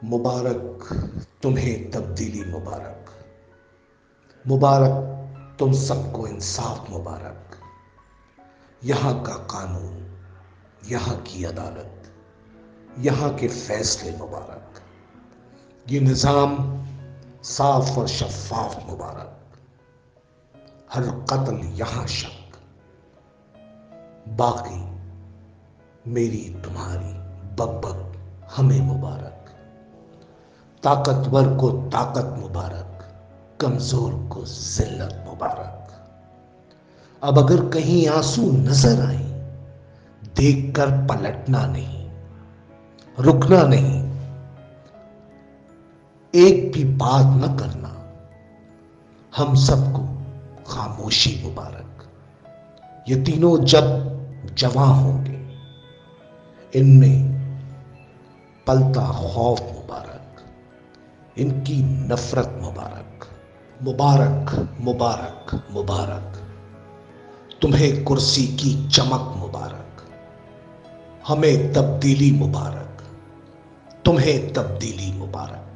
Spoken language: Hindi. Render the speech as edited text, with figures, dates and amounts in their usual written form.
मुबारक तुम्हें तब्दीली मुबारक। मुबारक तुम सबको इंसाफ मुबारक। यहाँ का कानून, यहाँ की अदालत, यहाँ के फैसले मुबारक। ये निज़ाम साफ और शफाफ मुबारक। हर कत्ल यहाँ शक, बाकी मेरी तुम्हारी बक हमें मुबारक। ताकतवर को ताकत मुबारक, कमजोर को जिल्लत मुबारक। अब अगर कहीं आंसू नजर आए, देखकर पलटना नहीं, रुकना नहीं, एक भी बात न करना। हम सबको खामोशी मुबारक। ये तीनों जब जवां होंगे, इनमें पलता खौफ मुबारक, इनकी नफरत मुबारक। मुबारक मुबारक मुबारक तुम्हें कुर्सी की चमक मुबारक। हमें तब्दीली मुबारक, तुम्हें तब्दीली मुबारक।